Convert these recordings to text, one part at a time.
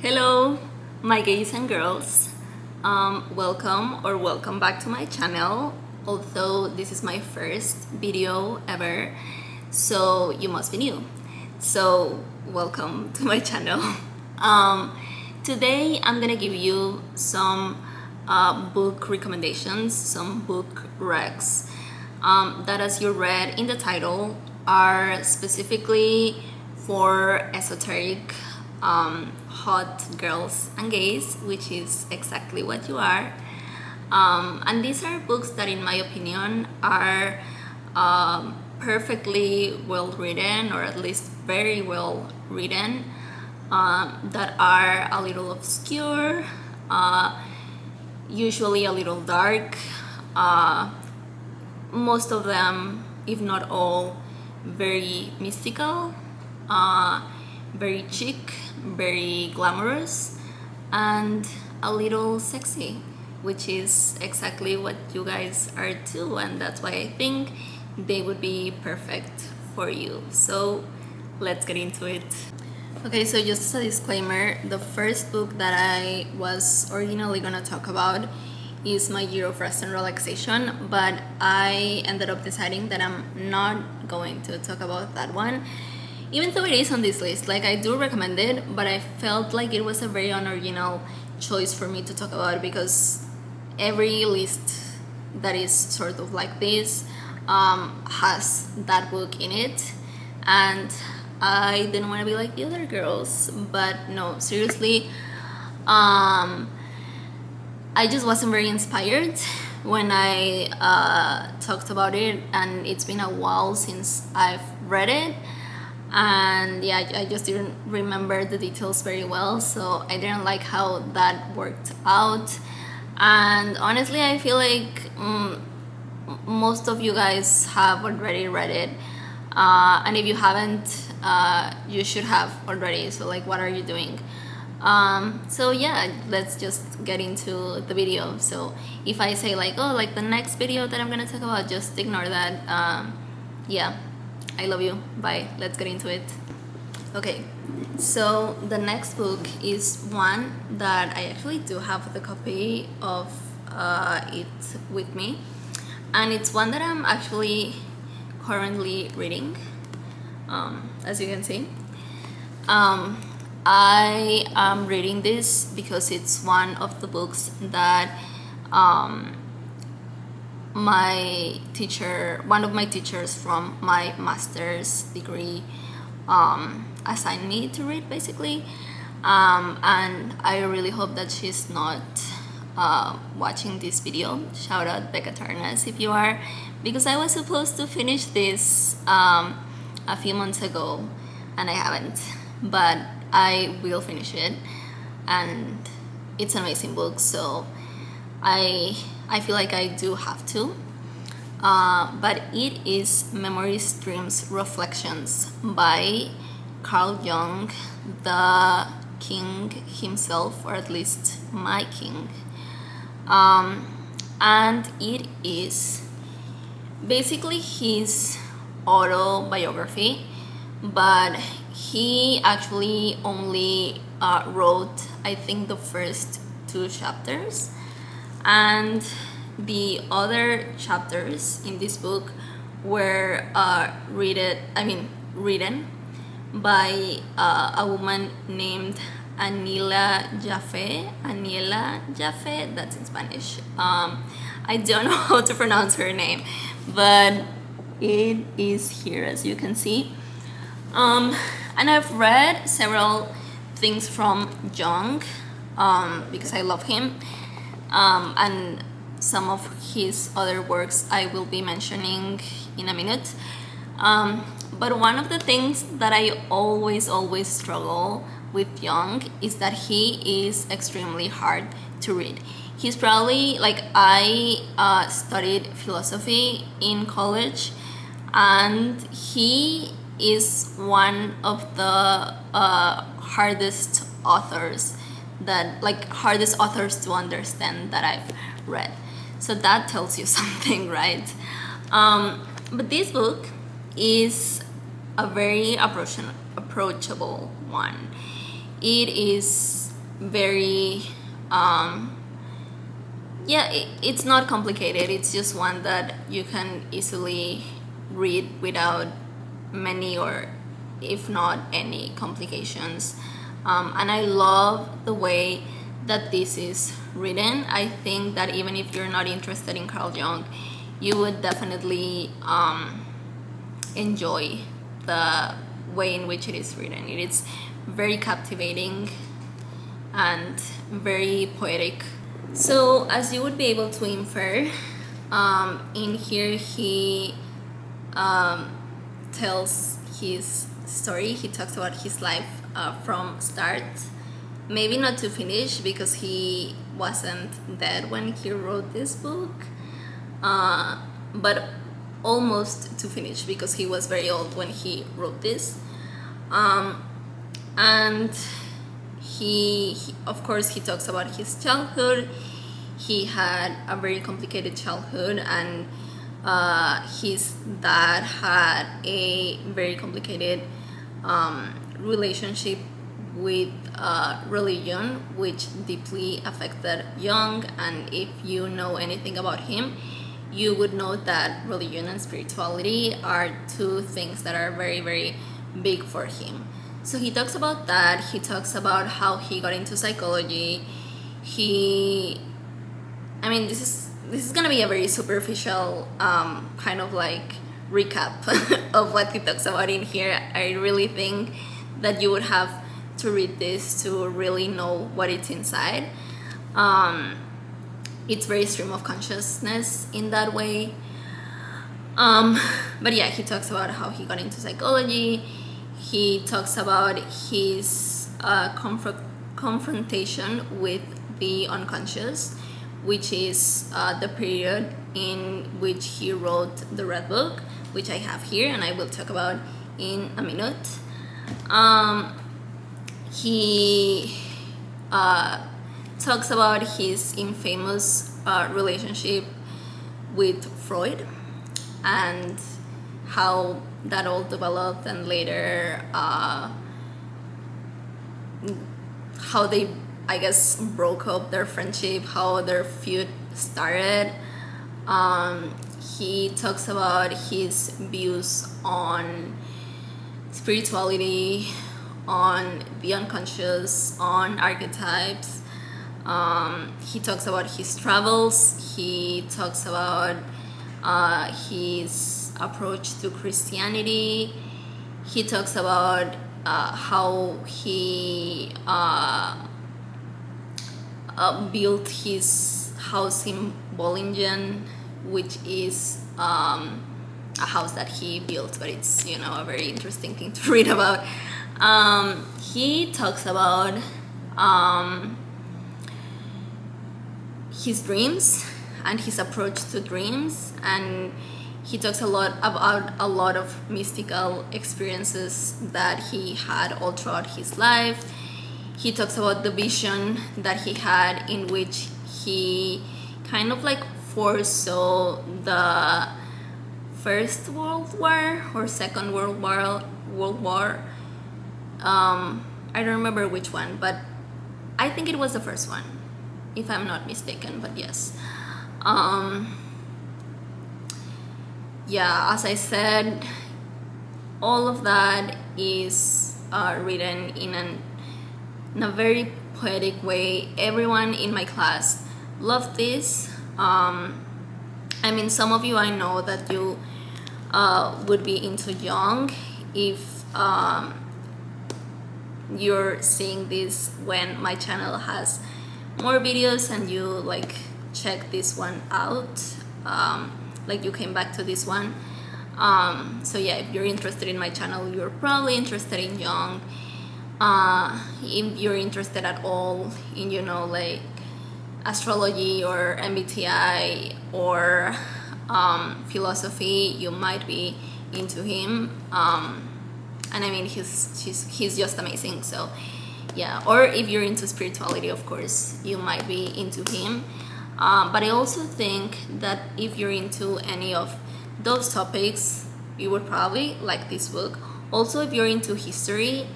Hello, my gays and girls. Welcome back to my channel. Although this is my first video ever, so you must be new. So welcome to my channel. Today I'm gonna give you some book recommendations, some book recs that, as you read in the title, are specifically for esoteric hot girls and gays, which is exactly what you are. And these are books that, in my opinion, are perfectly well written, or at least very well written, that are a little obscure, usually a little dark. Most of them, if not all, very mystical, very chic, very glamorous, and a little sexy, which is exactly what you guys are too, and that's why I think they would be perfect for you. So let's get into it. Okay, so just as a disclaimer, the first book that I was originally gonna talk about is My Year of Rest and Relaxation, but I ended up deciding that I'm not going to talk about that one, even though it is on this list. Like, I do recommend it, but I felt like it was a very unoriginal choice for me to talk about, because every list that is sort of like this has that book in it, and I didn't want to be like the other girls. But no, seriously, I just wasn't very inspired when I talked about it, and it's been a while since I've read it, and yeah, I just didn't remember the details very well, so I didn't like how that worked out. And honestly, I feel like most of you guys have already read it, and if you haven't, you should have already. So like, what are you doing? So yeah, let's just get into the video. So if I say like, oh, like the next video that I'm gonna talk about, just ignore that. Yeah, I love you, bye, let's get into it. Okay, so the next book is one that I actually do have the copy of it with me, and it's one that I'm actually currently reading, as you can see. I am reading this because it's one of the books that one of my teachers from my master's degree assigned me to read, basically, and I really hope that she's not watching this video. Shout out Becca Tarnas if you are, because I was supposed to finish this a few months ago and I haven't, but I will finish it, and it's an amazing book, so I feel like I do have to. But it is Memories, Dreams, Reflections by Carl Jung, the king himself, or at least my king. And it is basically his autobiography, but he actually only wrote, I think, the first 2 chapters, and the other chapters in this book were written by a woman named Aniela Jaffe, that's in Spanish. I don't know how to pronounce her name, but it is here, as you can see. And I've read several things from Jung, because I love him, and some of his other works I will be mentioning in a minute. But one of the things that I always struggle with Jung is that he is extremely hard to read. He's probably, like, I studied philosophy in college, and he is one of the hardest authors to understand that I've read. So that tells you something, right? But this book is a very approachable one. It is very it's not complicated. It's just one that you can easily read without many or if not any complications. And I love the way that this is written. I think that even if you're not interested in Carl Jung, you would definitely enjoy the way in which it is written. It is very captivating and very poetic. So as you would be able to infer, in here he tells his story. He talks about his life from start, maybe not to finish because he wasn't dead when he wrote this book, but almost to finish because he was very old when he wrote this. And he of course he talks about his childhood. He had a very complicated childhood, and his dad had a very complicated relationship with religion, which deeply affected Jung. And if you know anything about him, you would know that religion and spirituality are two things that are very, very big for him. So he talks about that. He talks about how he got into psychology. This is gonna be a very superficial kind of like recap of what he talks about in here. I really think that you would have to read this to really know what it's inside. It's very stream of consciousness in that way. But yeah, he talks about how he got into psychology. He talks about his confrontation with the unconscious, which is the period in which he wrote the Red Book, which I have here and I will talk about in a minute. He talks about his infamous relationship with Freud and how that all developed, and later how they, I guess, broke up their friendship, how their feud started. He talks about his views on spirituality, on the unconscious, on archetypes. He talks about his travels. He talks about his approach to Christianity. He talks about how he built his house in Bollingen, which is a house that he built, but it's, a very interesting thing to read about. He talks about his dreams and his approach to dreams, and he talks a lot about a lot of mystical experiences that he had all throughout his life. He talks about the vision that he had, in which he kind of like foresaw the First World War or Second World War. I don't remember which one, but I think it was the first one, if I'm not mistaken, but yes. As I said, all of that is written in a very poetic way. Everyone in my class loved this. Some of you, I know that you would be into Jung if you're seeing this when my channel has more videos and you like check this one out, like you came back to this one. If you're interested in my channel, you're probably interested in Jung. If you're interested at all in like astrology or MBTI or philosophy, you might be into him. He's just amazing. So or if you're into spirituality, of course, you might be into him. But I also think that if you're into any of those topics, you would probably like this book. Also, if you're into history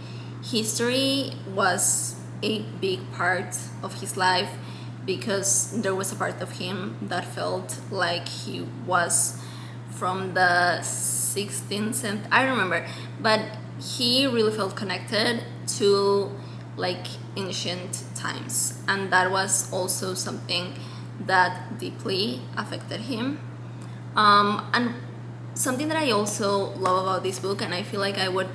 was a big part of his life, because there was a part of him that felt like he was from the 16th century, I don't remember, but he really felt connected to like ancient times, and that was also something that deeply affected him. And something that I also love about this book, and I feel like I would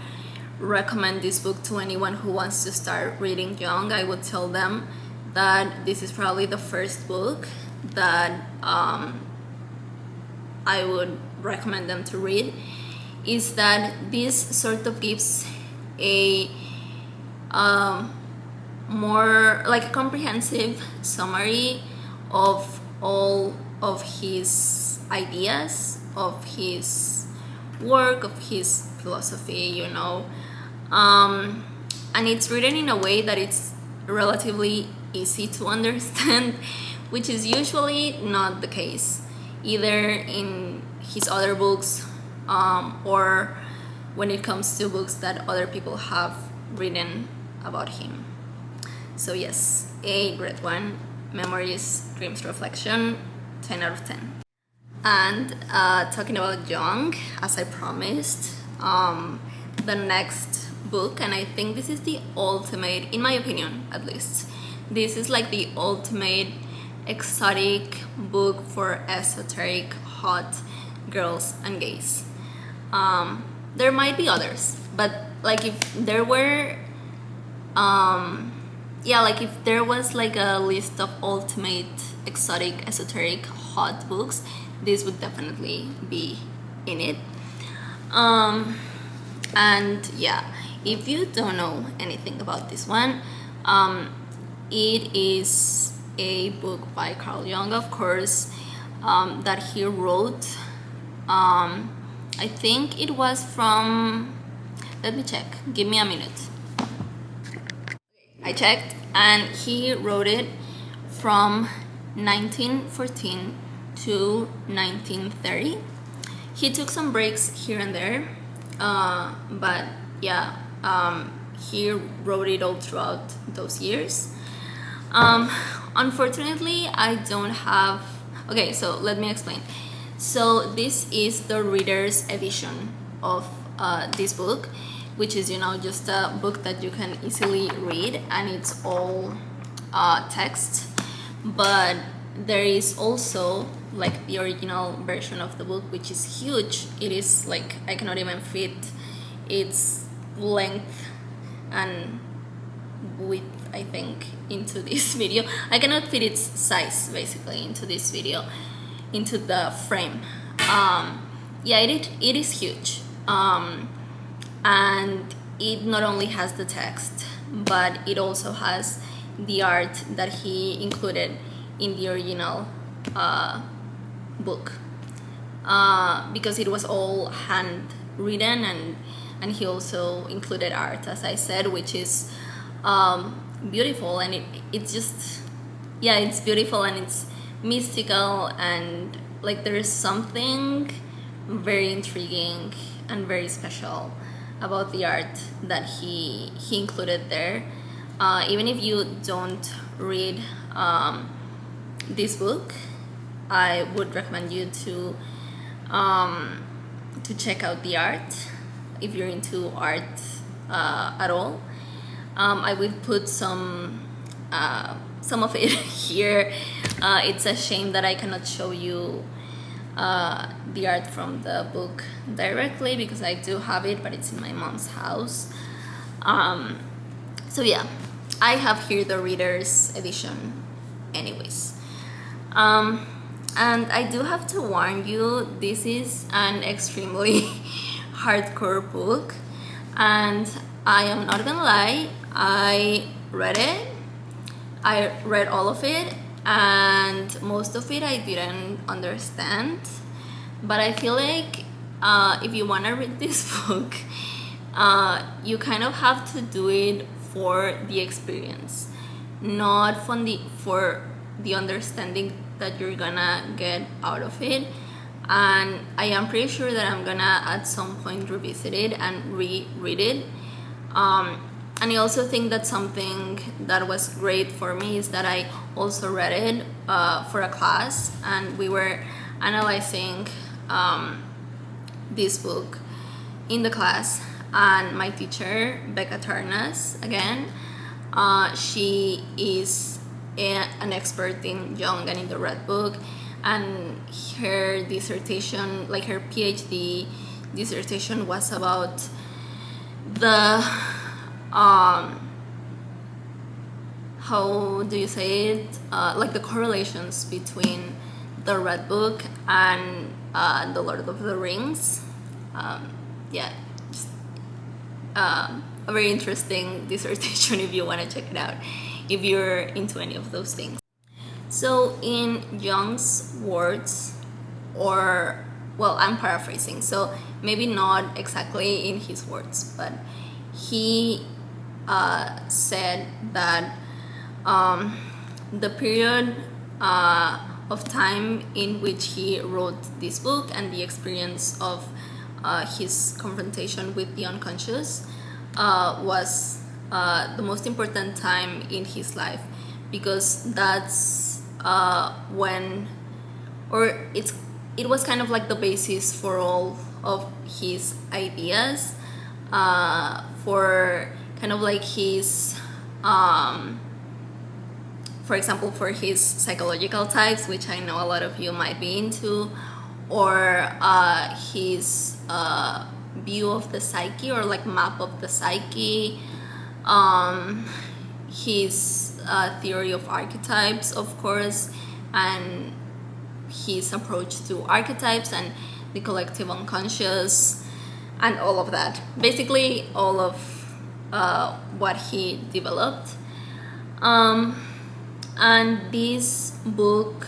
recommend this book to anyone who wants to start reading Jung, I would tell them that this is probably the first book that I would recommend them to read, is that this sort of gives a more like a comprehensive summary of all of his ideas, of his work, of his philosophy, you know. And it's written in a way that it's relatively easy to understand, which is usually not the case either in his other books, or when it comes to books that other people have written about him. So yes, a great one. Memories, Dreams, Reflection, 10 out of 10. And talking about Jung, as I promised, the next book, and I think this is the ultimate, in my opinion at least, this is like the ultimate exotic book for esoteric hot girls and gays. There might be others, but like if there were like if there was like a list of ultimate exotic esoteric hot books, this would definitely be in it. And yeah, if you don't know anything about this one, it is a book by Carl Jung, of course, that he wrote. I think it was from, let me check, give me a minute. I checked, and he wrote it from 1914 to 1930. He took some breaks here and there, but yeah, he wrote it all throughout those years. Unfortunately, I don't have... Okay, so let me explain. So this is the reader's edition of this book, which is, you know, just a book that you can easily read, and it's all text. But there is also like the original version of the book, which is huge. It is like, I cannot even fit its length and width, I think, into this video. I cannot fit its size basically into this video, into the frame. Yeah, it is huge. And it not only has the text, but it also has the art that he included in the original book, because it was all handwritten, and he also included art, as I said, which is beautiful, and it's just, yeah, it's beautiful, and it's mystical, and like there is something very intriguing and very special about the art that he included there. Even if you don't read this book, I would recommend you to check out the art if you're into art at all. I will put some of it here. It's a shame that I cannot show you the art from the book directly, because I do have it, but it's in my mom's house. So yeah, I have here the reader's edition anyways. And I do have to warn you, this is an extremely hardcore book, and I am not gonna lie, I read all of it, and most of it I didn't understand. But I feel like if you want to read this book, you kind of have to do it for the experience, not for the understanding that you're gonna get out of it. And I am pretty sure that I'm gonna at some point revisit it and reread it. And I also think that something that was great for me is that I also read it for a class, and we were analyzing this book in the class. And my teacher, Becca Tarnas, again, she is an expert in Jung and in the Red Book, and her dissertation, like her PhD dissertation, was about the how do you say it, like the correlations between the Red Book and the Lord of the Rings. Yeah, just, a very interesting dissertation if you want to check it out, if you're into any of those things. So in Jung's words, or well, I'm paraphrasing, so maybe not exactly in his words, but he said that the period of time in which he wrote this book and the experience of his confrontation with the unconscious was the most important time in his life, because that's when, or it was kind of like the basis for all of his ideas, for kind of like his for example, for his psychological types, which I know a lot of you might be into, or his view of the psyche, or like map of the psyche, his theory of archetypes, of course, and his approach to archetypes and the collective unconscious, and all of that. Basically, all of what he developed. And this book,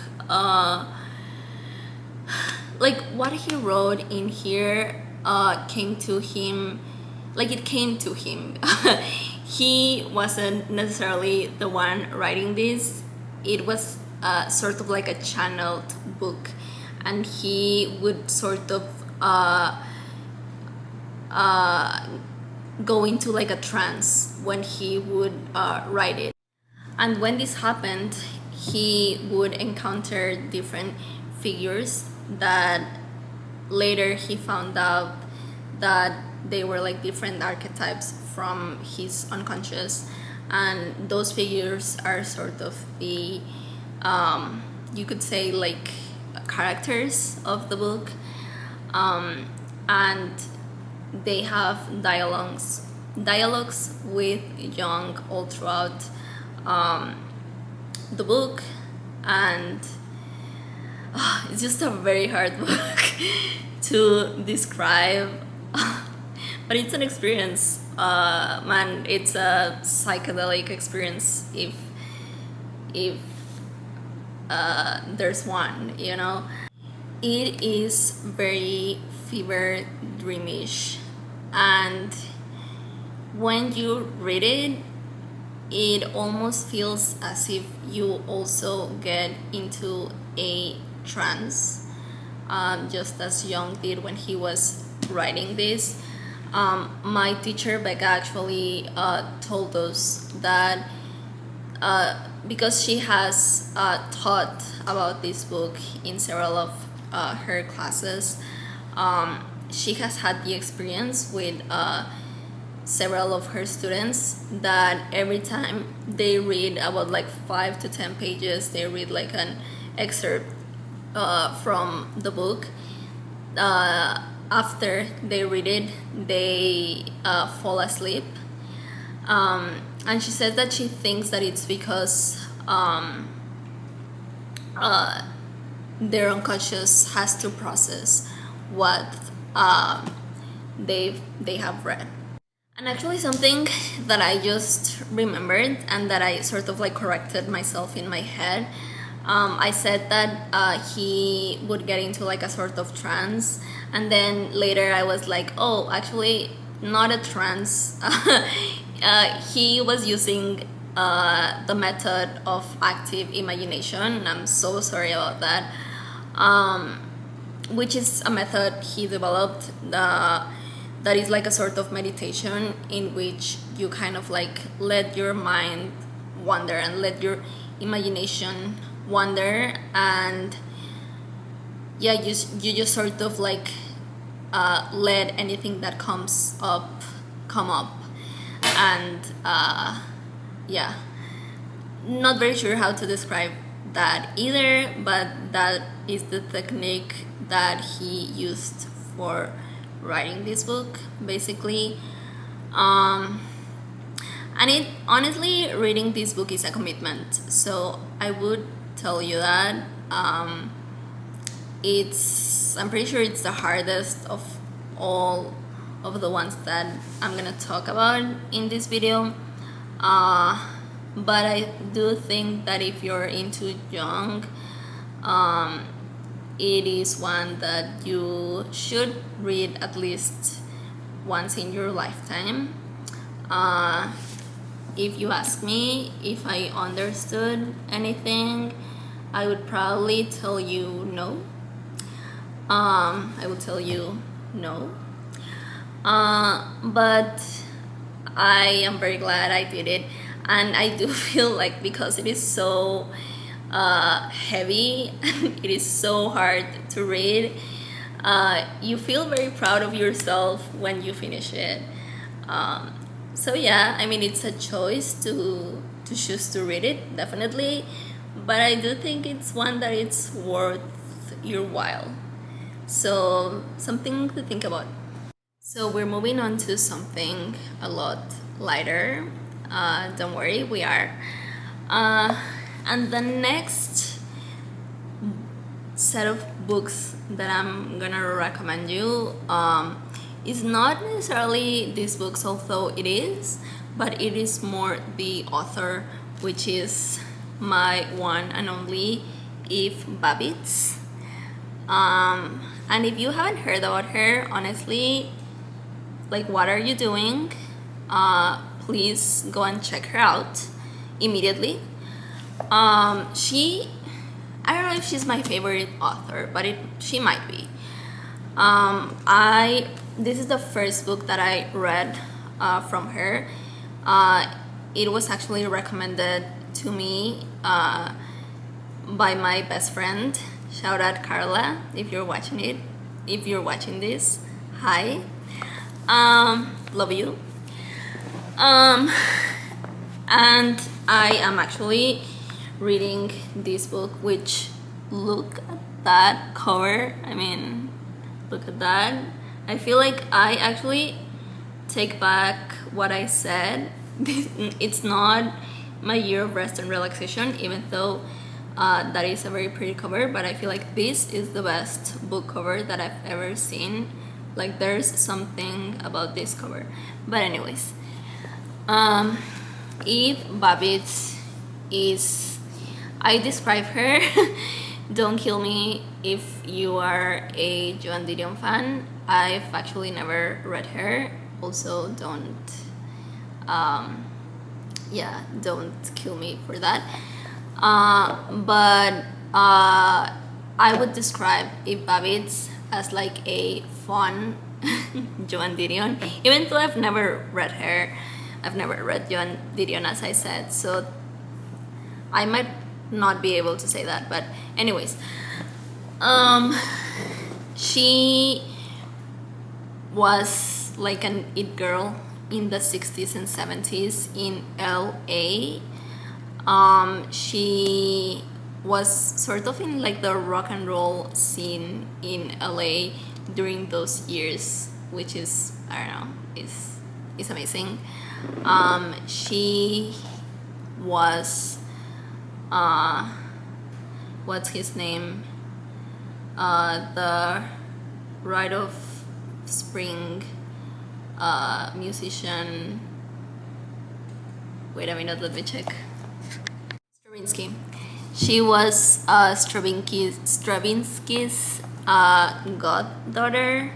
like what he wrote in here, came to him, like it came to him. He wasn't necessarily the one writing this. It was sort of like a channeled book, and he would sort of go into like a trance when he would write it. And when this happened, he would encounter different figures that later he found out that they were like different archetypes from his unconscious. And those figures are sort of the, you could say, like characters of the book. And they have dialogues with Jung all throughout the book, and it's just a very hard book to describe, but it's an experience, man. It's a psychedelic experience if there's one, you know. It is very fever dreamish, and when you read it, it almost feels as if you also get into a trance, just as Jung did when he was writing this. My teacher Becca actually told us that because she has taught about this book in several of her classes, she has had the experience with several of her students that every time they read about like 5 to 10 pages, they read like an excerpt from the book. After they read it, they fall asleep. And she says that she thinks that it's because their unconscious has to process what they have read. And actually, something that I just remembered and that I sort of like corrected myself in my head, I said that he would get into like a sort of trance, and then later I was like, oh, actually not a trance. He was using the method of active imagination. I'm so sorry about that, which is a method he developed that is like a sort of meditation in which you kind of like let your mind wander and let your imagination wander, and yeah, you just sort of like let anything that comes up come up. And yeah, not very sure how to describe that either, but that is the technique that he used for writing this book, basically. And it honestly, reading this book is a commitment, so I would tell you that. I'm pretty sure it's the hardest of all of the ones that I'm gonna talk about in this video. But I do think that if you're into Jung, it is one that you should read at least once in your lifetime. If you ask me if I understood anything, I would probably tell you no. I would tell you no. But I am very glad I did it, and I do feel like because it is so heavy and it is so hard to read, you feel very proud of yourself when you finish it. So yeah, I mean, it's a choice to choose to read it, definitely, but I do think it's one that it's worth your while. So something to think about. So we're moving on to something a lot lighter. Don't worry, we are. And the next set of books that I'm gonna recommend you is not necessarily these books, although it is, but it is more the author, which is my one and only Babitz. And if you haven't heard about her, honestly, like, what are you doing? Please go and check her out immediately. I don't know if she's my favorite author, but she might be. This is the first book that I read from her. It was actually recommended to me by my best friend. Shout out Carla, if you're watching it. If you're watching this, hi. Love you. And I am actually reading this book, which, look at that cover. I mean, look at that. I feel like I actually take back what I said. It's not my year of rest and relaxation, even though that is a very pretty cover, but I feel like this is the best book cover that I've ever seen. Like, there's something about this cover. But anyways, Babitz is, I describe her don't kill me if you are a Joan Didion fan. I've actually never read her, also don't don't kill me for that. But I would describe Babitz as like a fun Joan Didion, even though I've never read her. I've never read Joan Didion, as I said, so I might not be able to say that. But anyways, she was like an it girl in the 60s and 70s in LA. She was sort of in like the rock and roll scene in LA during those years, which is, I don't know, is amazing. She was what's his name, the Rite of Spring musician. Wait a minute, let me check. Stravinsky. She was Stravinsky's goddaughter.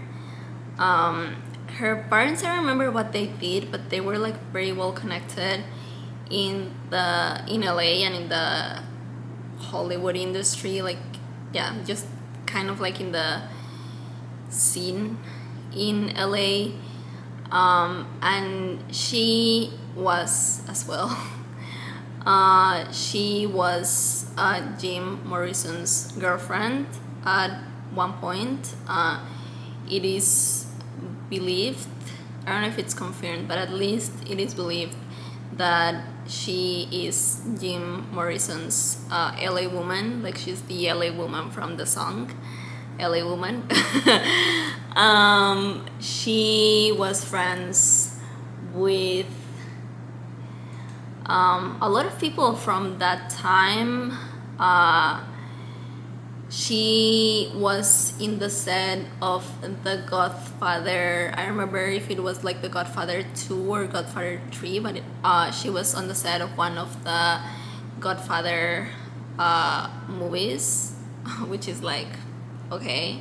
Her parents, I remember what they did, but they were like very well connected in LA and in the Hollywood industry, like, yeah, just kind of like in the scene in LA. And she was as well. She was Jim Morrison's girlfriend at one point. It is believed, I don't know if it's confirmed, but at least it is believed that she is Jim Morrison's LA woman, like she's the LA woman from the song LA Woman. She was friends with a lot of people from that time. She was in the set of The Godfather. I remember if it was like The Godfather 2 or Godfather 3, but she was on the set of one of the Godfather movies, which is like, okay.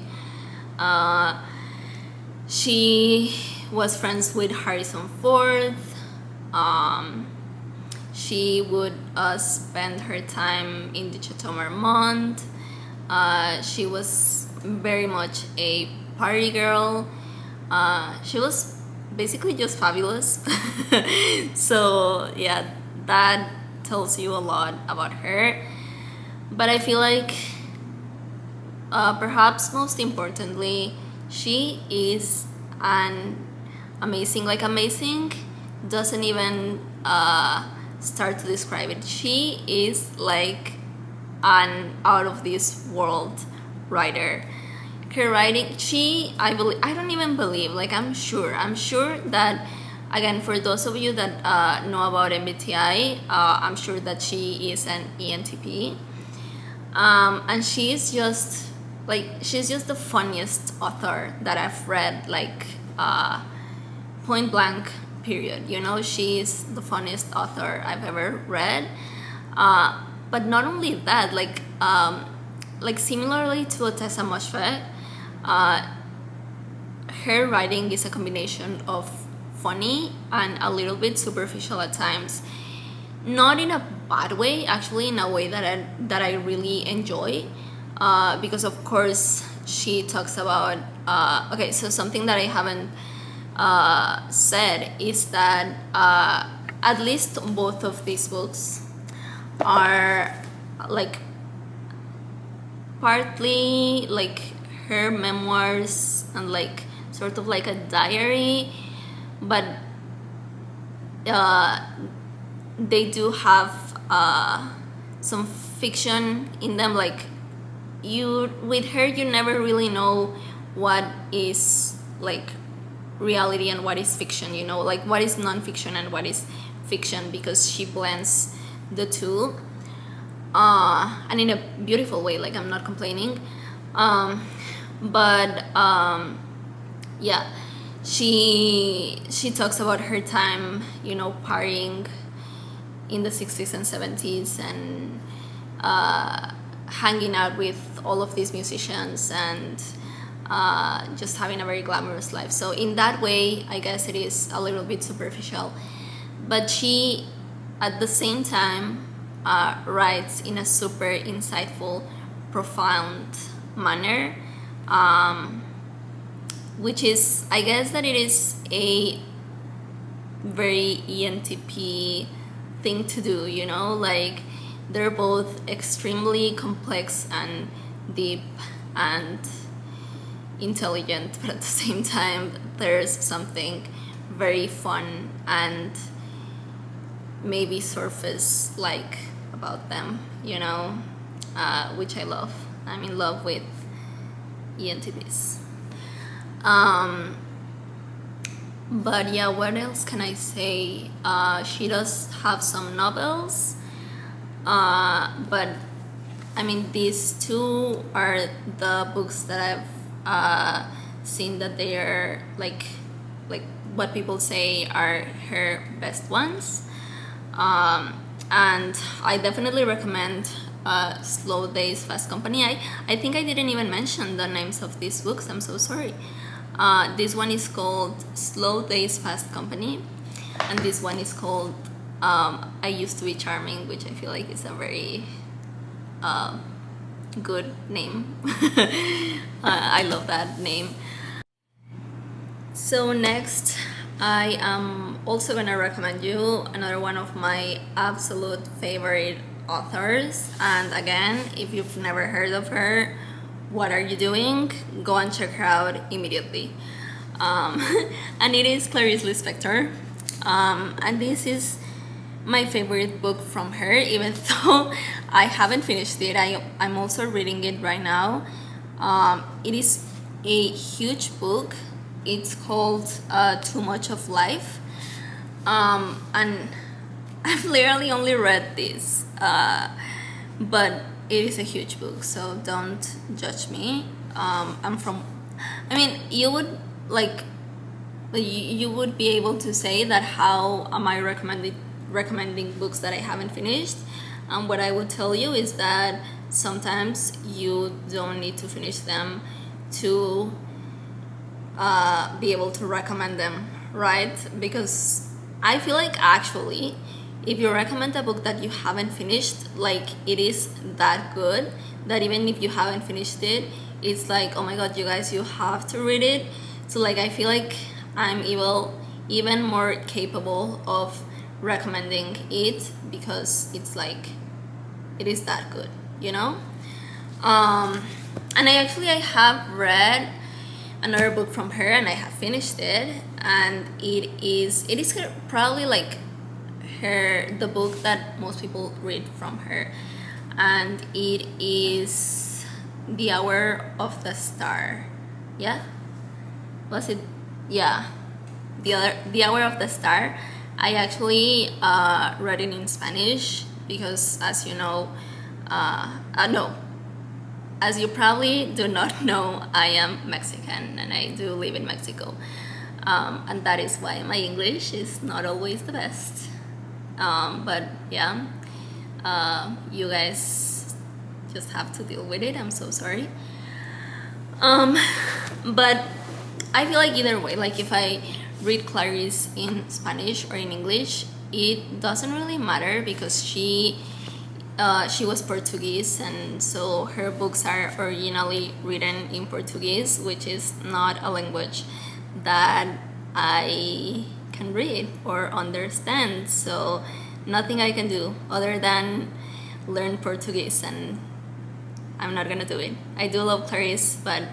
She was friends with Harrison Ford. She would spend her time in the Chateau Marmont. She was very much a party girl. She was basically just fabulous. So yeah, that tells you a lot about her. But I feel like perhaps most importantly, she is an amazing doesn't even start to describe it. She is like an out of this world writer. Her writing, I don't even believe, like I'm sure that, again, for those of you that know about MBTI, I'm sure that she is an ENTP. And she's just the funniest author that I've read, like point blank period. You know, she's the funniest author I've ever read. But not only that, like similarly to Otessa Moshfegh, her writing is a combination of funny and a little bit superficial at times. Not in a bad way, actually, in a way that I really enjoy, because of course she talks about okay, so something that I haven't said is that at least both of these books are like partly like her memoirs and like sort of like a diary, but they do have some fiction in them. Like with her, you never really know what is like reality and what is fiction, you know, like what is non-fiction and what is fiction, because she blends the two, and in a beautiful way. Like I'm not complaining, but yeah, she talks about her time, you know, partying in the 60s and 70s and hanging out with all of these musicians and just having a very glamorous life. So in that way, I guess it is a little bit superficial, but she at the same time writes in a super insightful, profound manner, which is, I guess that it is a very ENTP thing to do, you know, like they're both extremely complex and deep and intelligent, but at the same time there's something very fun and maybe surface like about them, you know, which I love. I'm in love with ENTPs. But yeah, what else can I say? She does have some novels, but I mean, these two are the books that I've seen that they are like what people say are her best ones, and I definitely recommend Slow Days, Fast Company. I think I didn't even mention the names of these books. I'm so sorry. This one is called Slow Days, Fast Company, and this one is called I Used to Be Charming, which I feel like is a very good name. I love that name. So next, I am also gonna recommend you another one of my absolute favorite authors. And again, if you've never heard of her, what are you doing? Go and check her out immediately. Um, and it is Clarice Lispector. And this is my favorite book from her, even though I haven't finished it. I'm also reading it right now. It is a huge book. It's called Too Much of Life. And I've literally only read this, but it is a huge book, so don't judge me. I mean, you would like, you would be able to say that how am I recommending books that I haven't finished? And what I would tell you is that sometimes you don't need to finish them to be able to recommend them, right? Because I feel like actually, if you recommend a book that you haven't finished, like it is that good that even if you haven't finished it, it's like, oh my god, you guys, you have to read it. So like I feel like I'm even more capable of recommending it because it's like it is that good, you know. And I have read another book from her and I have finished it, and it is probably like the book that most people read from her, and it is The Hour of the Star. Yeah, was it? Yeah, the Hour of the Star. I actually read it in Spanish because, as you know, no, as you probably do not know, I am Mexican and I do live in Mexico, and that is why my English is not always the best. But yeah, you guys just have to deal with it. I'm so sorry. But I feel like either way, like if I read Clarice in Spanish or in English, it doesn't really matter because she was Portuguese, and so her books are originally written in Portuguese, which is not a language that I can read or understand. So nothing I can do other than learn Portuguese, and I'm not gonna do it. I do love Clarice, but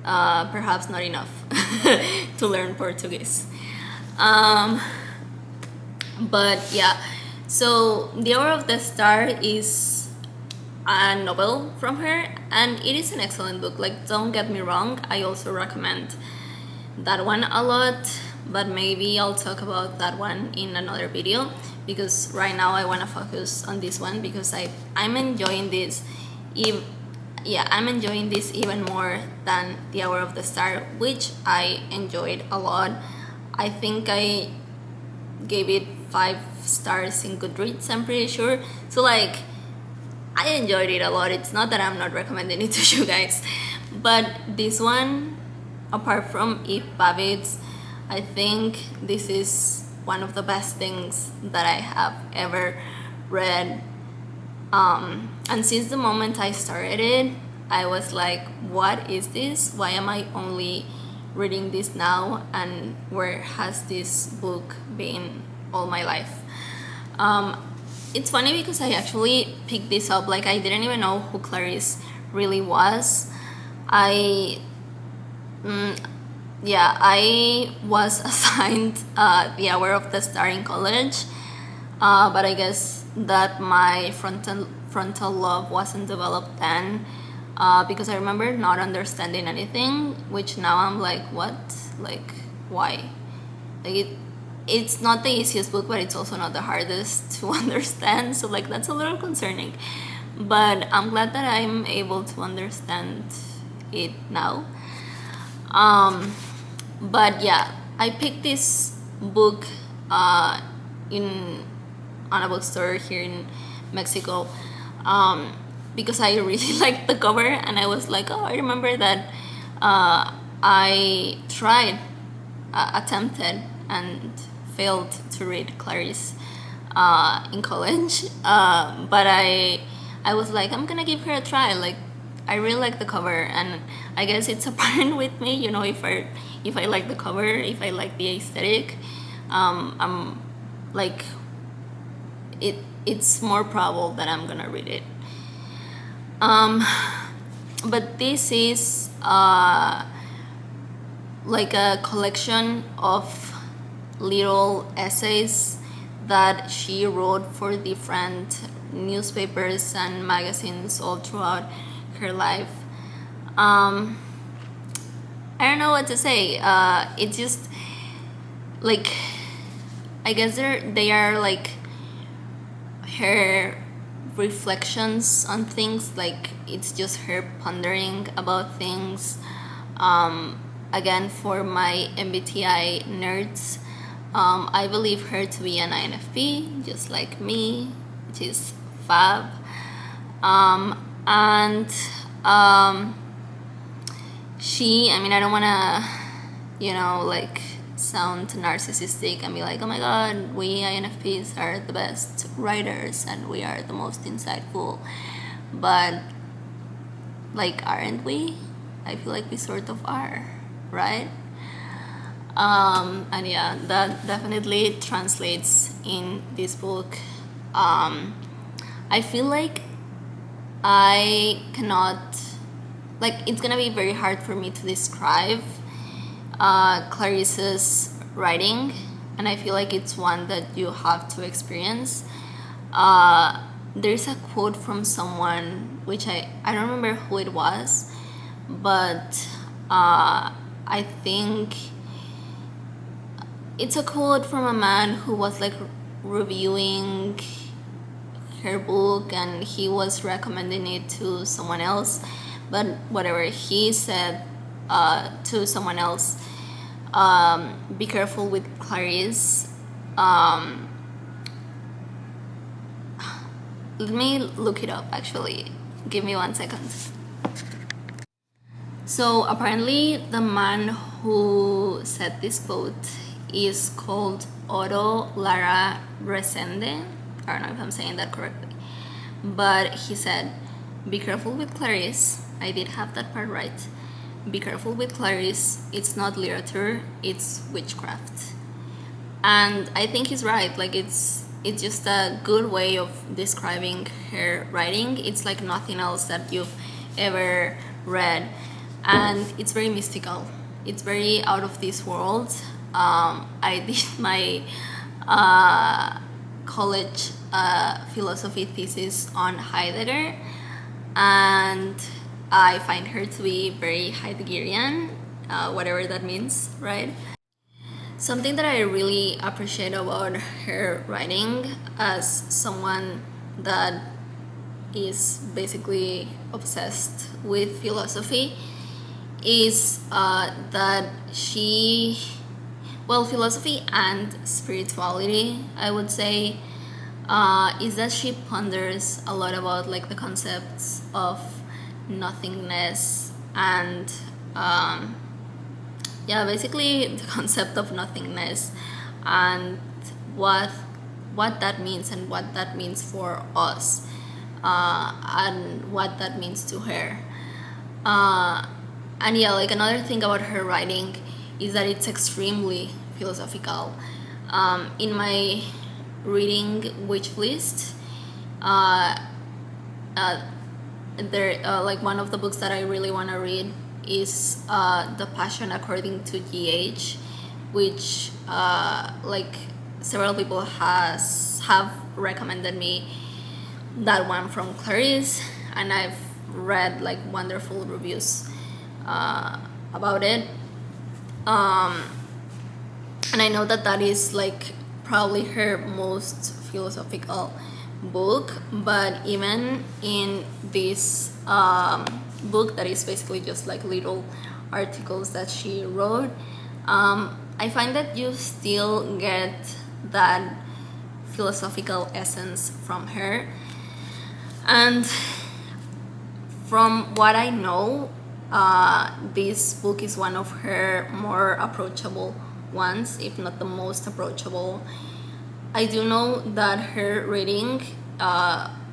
perhaps not enough to learn Portuguese. But yeah, so The Hour of the Star is a novel from her, and it is an excellent book. Like, don't get me wrong, I also recommend that one a lot, but maybe I'll talk about that one in another video because right now I want to focus on this one because I'm enjoying this. I'm enjoying this even more than The Hour of the Star, which I enjoyed a lot. I think I gave it 5 stars in Goodreads, I'm pretty sure. So like, I enjoyed it a lot. It's not that I'm not recommending it to you guys, but this one, apart from If Babitz, I think this is one of the best things that I have ever read. And since the moment I started it, I was like, what is this? Why am I only reading this now? And where has this book been all my life? It's funny because I actually picked this up, like I didn't even know who Clarice really was. I was assigned The Hour of the Star in college, but I guess that my frontal lobe wasn't developed then, because I remember not understanding anything, which now I'm like, what? Like, why? Like it's not the easiest book, but it's also not the hardest to understand, so like that's a little concerning, but I'm glad that I'm able to understand it now. But yeah, I picked this book on a bookstore here in Mexico, because I really liked the cover, and I was like, oh, I remember that I attempted and failed to read Clarice in college, but I was like, I'm gonna give her a try. Like, I really like the cover, and I guess it's apparent with me, you know, if I like the cover, if I like the aesthetic, I'm like, it's more probable that I'm gonna read it. But this is like a collection of little essays that she wrote for different newspapers and magazines all throughout her life. I don't know what to say. It's just like, I guess they are like her reflections on things. Like, it's just her pondering about things. Again, for my MBTI nerds, I believe her to be an INFP, just like me, which is fab. And she, I mean, I don't want to, you know, like, sound narcissistic and be like, oh my god, we INFPs are the best writers and we are the most insightful, but like, aren't we? I feel like we sort of are, right? And yeah, that definitely translates in this book. I feel like I cannot, like, it's gonna be very hard for me to describe Clarice's writing, and I feel like it's one that you have to experience. There's a quote from someone, which I don't remember who it was, but I think it's a quote from a man who was like reviewing her book and he was recommending it to someone else, but whatever, he said to someone else, be careful with Clarice. Let me look it up, actually. Give me 1 second. So apparently the man who said this quote is called Otto Lara Resende. I don't know if I'm saying that correctly, but he said, be careful with Clarice. I did have that part right. Be careful with Clarice. It's not literature, it's witchcraft. And I think he's right. Like, it's just a good way of describing her writing. It's like nothing else that you've ever read, and it's very mystical. It's very out of this world. I did my college philosophy thesis on Heidegger, and I find her to be very Heideggerian, whatever that means, right? Something that I really appreciate about her writing, as someone that is basically obsessed with philosophy, is that she, well, philosophy and spirituality, I would say, is that she ponders a lot about like the concepts of nothingness and basically the concept of nothingness and what that means and what that means for us, and what that means to her. And yeah, like, another thing about her writing is that it's extremely philosophical. In my reading wish list, there, like, one of the books that I really want to read is The Passion According to GH, which like, several people have recommended me that one from Clarice, and I've read like wonderful reviews about it. And I know that is like probably her most philosophical book, but even in this book that is basically just like little articles that she wrote, I find that you still get that philosophical essence from her. And from what I know, this book is one of her more approachable ones, if not the most approachable. I do know that her reading,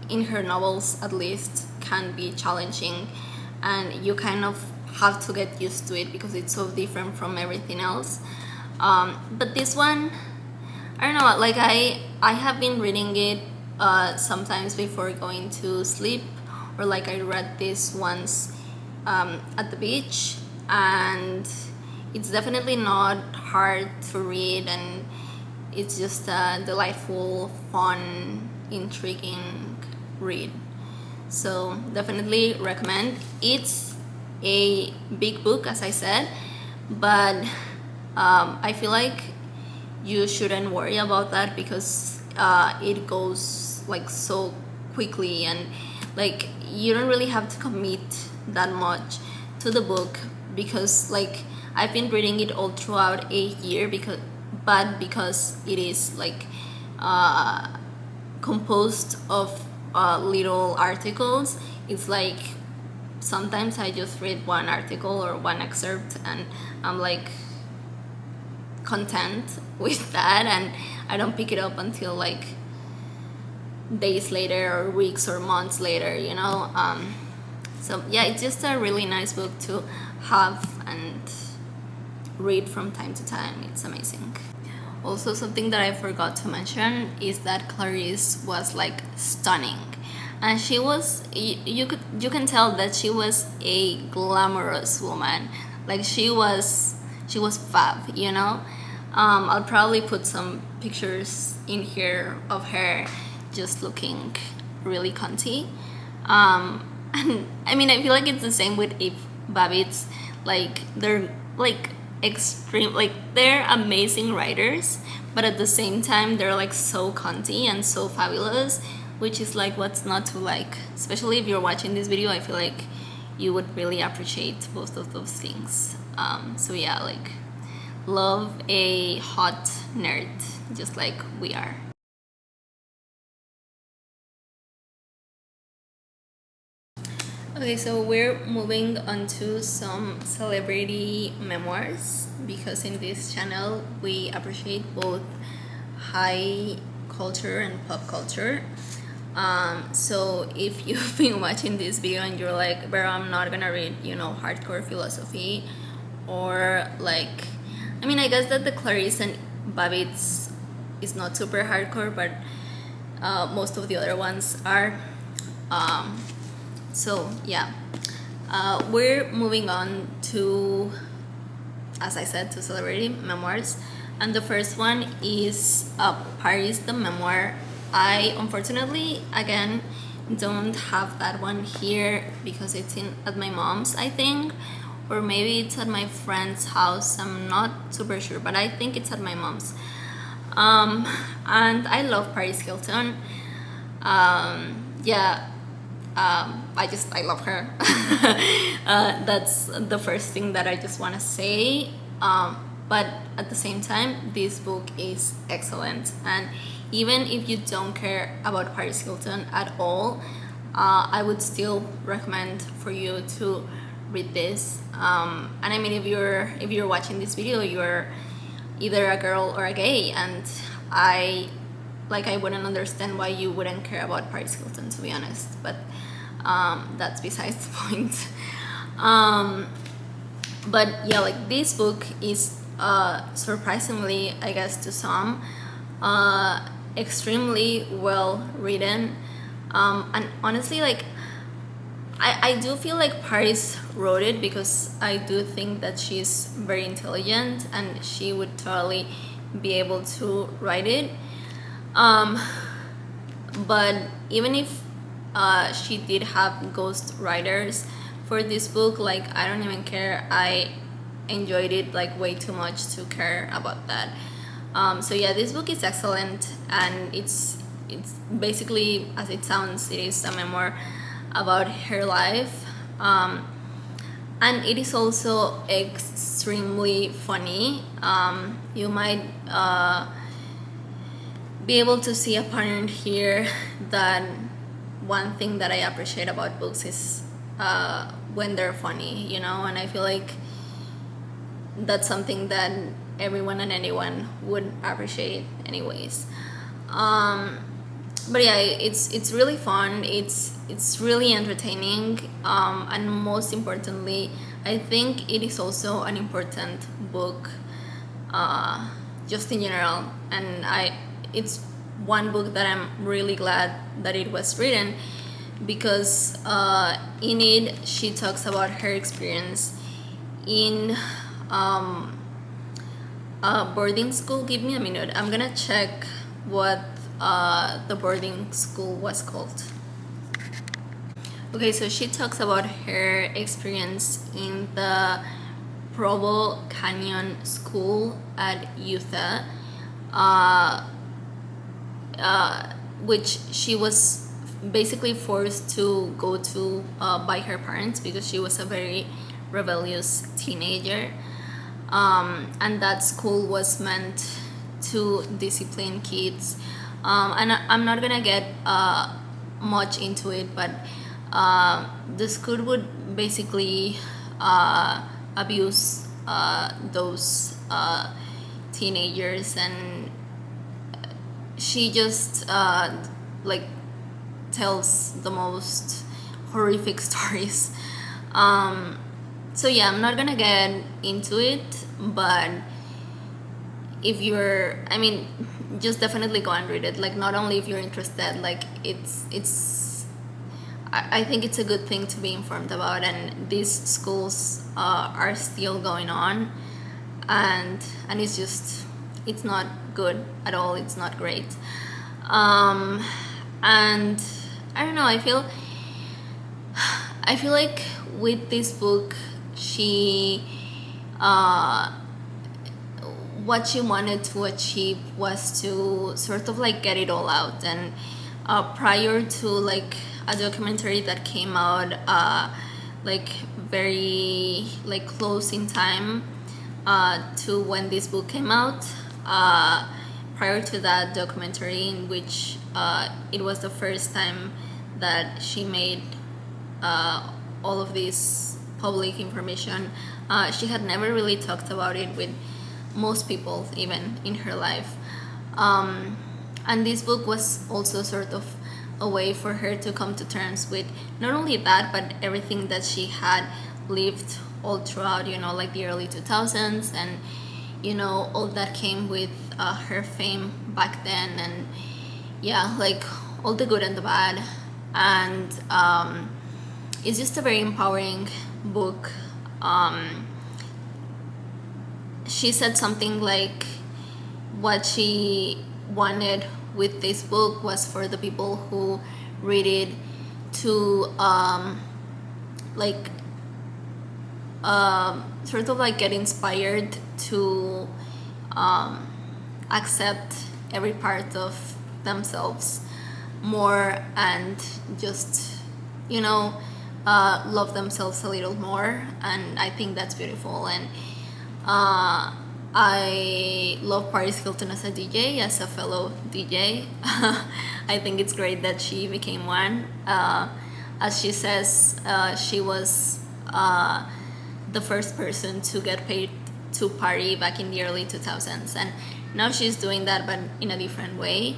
in her novels at least, can be challenging, and you kind of have to get used to it because it's so different from everything else. But this one, I don't know, like I have been reading it sometimes before going to sleep, or like I read this once at the beach, and it's definitely not hard to read, and it's just a delightful, fun, intriguing read. So definitely recommend. It's a big book, as I said, but I feel like you shouldn't worry about that because it goes like so quickly, and like you don't really have to commit that much to the book, because like I've been reading it all throughout a year, because it is like composed of little articles. It's like sometimes I just read one article or one excerpt and I'm like content with that, and I don't pick it up until like days later or weeks or months later, you know. So yeah, it's just a really nice book to have and read from time to time. It's amazing. Also, something that I forgot to mention is that Clarice was like stunning, and she was you can tell that she was a glamorous woman. Like she was fab, you know. I'll probably put some pictures in here of her just looking really cunty. And I mean, I feel like it's the same with Babitz. Like they're like extreme, like they're amazing writers, but at the same time they're like so cunty and so fabulous, which is like what's not to like. Especially if you're watching this video, I feel like you would really appreciate both of those things. So yeah, like love a hot nerd just like we are. Okay, so we're moving on to some celebrity memoirs, because in this channel we appreciate both high culture and pop culture. So if you've been watching this video and you're like, bro, I'm not gonna read, you know, hardcore philosophy, or like, I mean, I guess that the Clarice and Babitz is not super hardcore, but most of the other ones are. So yeah, we're moving on to, as I said, to celebrity memoirs, and the first one is Paris the Memoir. I unfortunately again don't have that one here because it's at my mom's, I think, or maybe it's at my friend's house. I'm not super sure, but I think it's at my mom's. And I love Paris Hilton. Yeah. I love her. That's the first thing that I just want to say. But at the same time, this book is excellent, and even if you don't care about Paris Hilton at all, I would still recommend for you to read this. And I mean, if you're watching this video, you're either a girl or a gay, and I wouldn't understand why you wouldn't care about Paris Hilton, to be honest. But that's besides the point. But yeah, like this book is surprisingly, I guess to some, extremely well written, and honestly, like I do feel like Paris wrote it, because I do think that she's very intelligent and she would totally be able to write it. But even if she did have ghost writers for this book, like I don't even care. I enjoyed it like way too much to care about that. So yeah, this book is excellent, and it's basically, as it sounds, it is a memoir about her life, and it is also extremely funny. You might be able to see a pattern here, that one thing that I appreciate about books is when they're funny, you know, and I feel like that's something that everyone and anyone would appreciate anyways. but yeah, it's really fun. It's really entertaining, and most importantly, I think it is also an important book, just in general. And it's one book that I'm really glad that it was written, because in it she talks about her experience in boarding school. Give me a minute. I'm gonna check what the boarding school was called. Okay, so she talks about her experience in the Provo Canyon School at Utah, which she was basically forced to go to by her parents, because she was a very rebellious teenager. And that school was meant to discipline kids. And I'm not gonna get much into it, but the school would basically abuse those teenagers, and she just like tells the most horrific stories. So yeah, I'm not gonna get into it, but if you're, I mean, just definitely go and read it. Like, not only if you're interested, like I think it's a good thing to be informed about, and these schools are still going on, and it's not good at all. It's not great, and I don't know. I feel like with this book, she what she wanted to achieve was to sort of like get it all out. And prior to like a documentary that came out like very like close in time to when this book came out, prior to that documentary, in which it was the first time that she made all of this public information, she had never really talked about it with most people, even in her life. And this book was also sort of a way for her to come to terms with not only that, but everything that she had lived all throughout, like the early 2000s, and all that came with her fame back then, and yeah, like all the good and the bad. And it's just a very empowering book. She said something like what she wanted with this book was for the people who read it to sort of like get inspired to accept every part of themselves more, and just love themselves a little more. And I think that's beautiful. And I love Paris Hilton as a DJ, as a fellow DJ. I think it's great that she became one. As she says, she was the first person to get paid to party back in the early 2000s, and now she's doing that, but in a different way.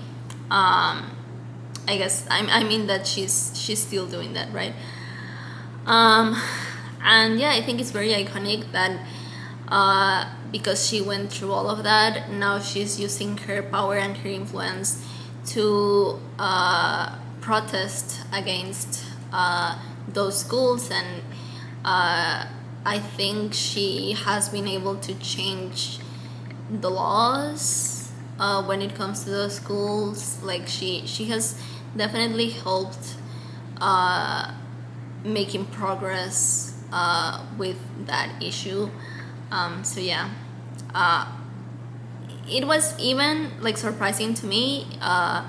I guess I mean that she's still doing that, right? And yeah, I think it's very iconic that because she went through all of that, now she's using her power and her influence to protest against those schools. And I think she has been able to change the laws when it comes to those schools. Like she has definitely helped making progress with that issue. So yeah, it was even like surprising to me how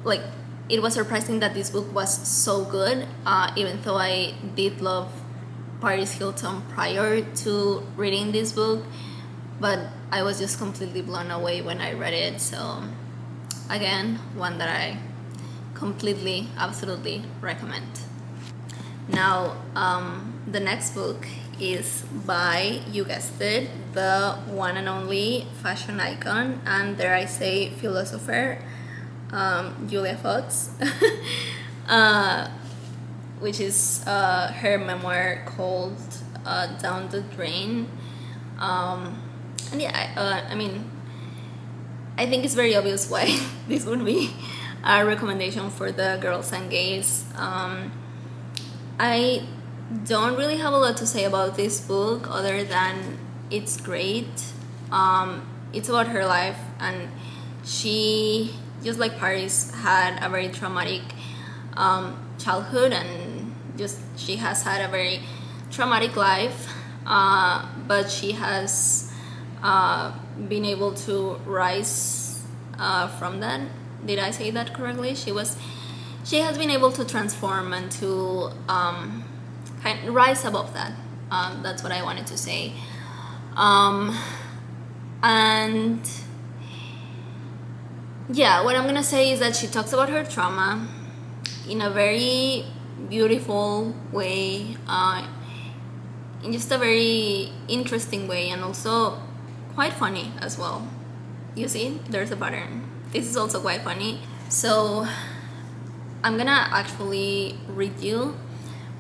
like it was surprising that this book was so good, even though I did love Paris Hilton prior to reading this book, but I was just completely blown away when I read it. So again, one that I completely, absolutely recommend. Now, the next book is by, you guessed it, the one and only fashion icon and, dare I say, philosopher, Julia Fox, which is her memoir called Down the Drain. And yeah, I mean, I think it's very obvious why this would be a recommendation for the girls and gays. I don't really have a lot to say about this book other than it's great. It's about her life, and she, just like Paris, had a very traumatic childhood, and just she has had a very traumatic life, but she has been able to rise from that. Did I say that correctly? She has been able to transform and to rise above that. That's what I wanted to say. And yeah, what I'm gonna say is that she talks about her trauma in a very beautiful way, in just a very interesting way, and also quite funny as well. You see, there's a pattern. This is also quite funny. So I'm gonna actually read you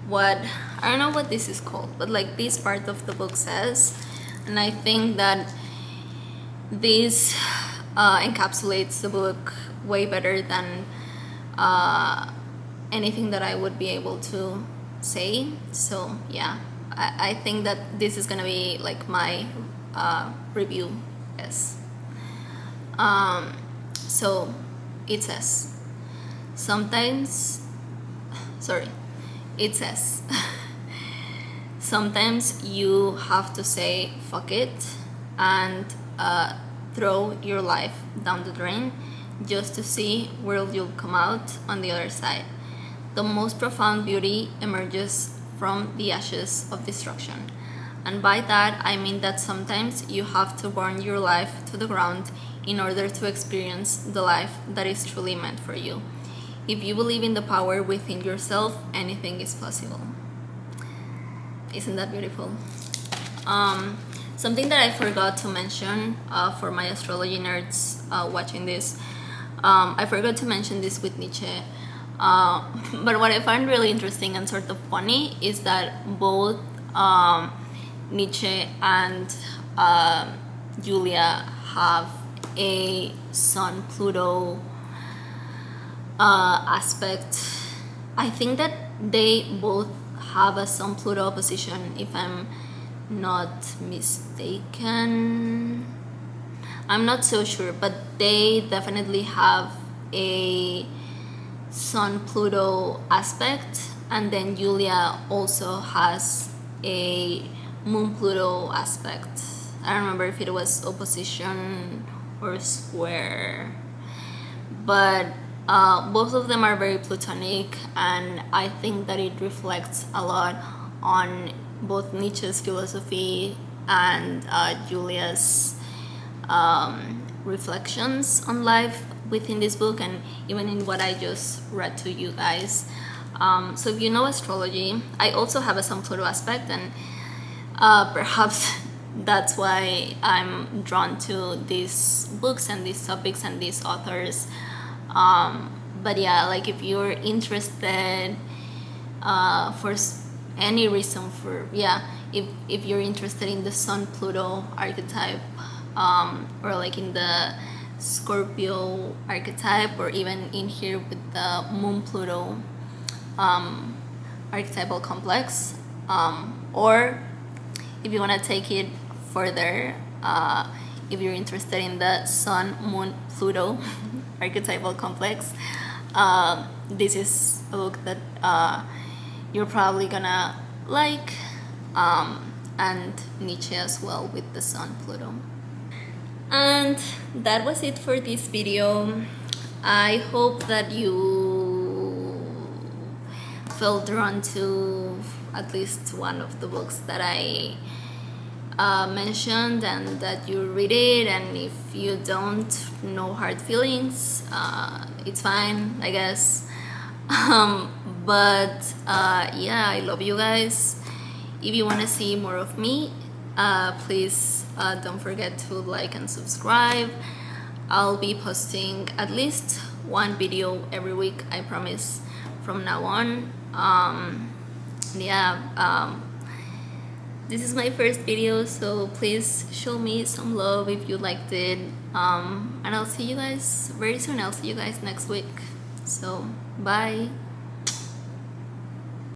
what, I don't know what this is called, but like this part of the book says, and I think that this encapsulates the book way better than anything that I would be able to say. So yeah, I think that this is gonna be like my review. Yes. So it says, it says sometimes you have to say fuck it and throw your life down the drain just to see where you'll come out on the other side. The most profound beauty emerges from the ashes of destruction. And by that, I mean that sometimes you have to burn your life to the ground in order to experience the life that is truly meant for you. If you believe in the power within yourself, anything is possible. Isn't that beautiful? Something that I forgot to mention for my astrology nerds watching this, I forgot to mention this with Nietzsche. But what I find really interesting and sort of funny is that both Nietzsche and Julia have a Sun Pluto aspect. I think that they both have a Sun Pluto opposition, if I'm not mistaken. I'm not so sure, but they definitely have a Sun Pluto aspect, and then Julia also has a Moon Pluto aspect. I don't remember if it was opposition or square, but both of them are very Plutonic, and I think that it reflects a lot on both Nietzsche's philosophy and Julia's reflections on life within this book, and even in what I just read to you guys. So if you know astrology, I also have a Sun Pluto aspect, and perhaps that's why I'm drawn to these books and these topics and these authors. But yeah, like if you're interested for any reason, if you're interested in the Sun Pluto archetype, or like in the Scorpio archetype, or even in here with the Moon Pluto archetypal complex, or if you want to take it further, if you're interested in the Sun Moon Pluto archetypal complex, this is a book that you're probably gonna like, and Nietzsche as well with the Sun Pluto. And that was it for this video. I hope that you felt drawn to at least one of the books that I mentioned, and that you read it. And if you don't, no hard feelings, it's fine, I guess. But yeah, I love you guys. If you want to see more of me, please don't forget to like and subscribe. I'll be posting at least one video every week, I promise, from now on. This is my first video, so please show me some love if you liked it. And I'll see you guys very soon. I'll see you guys next week. So bye.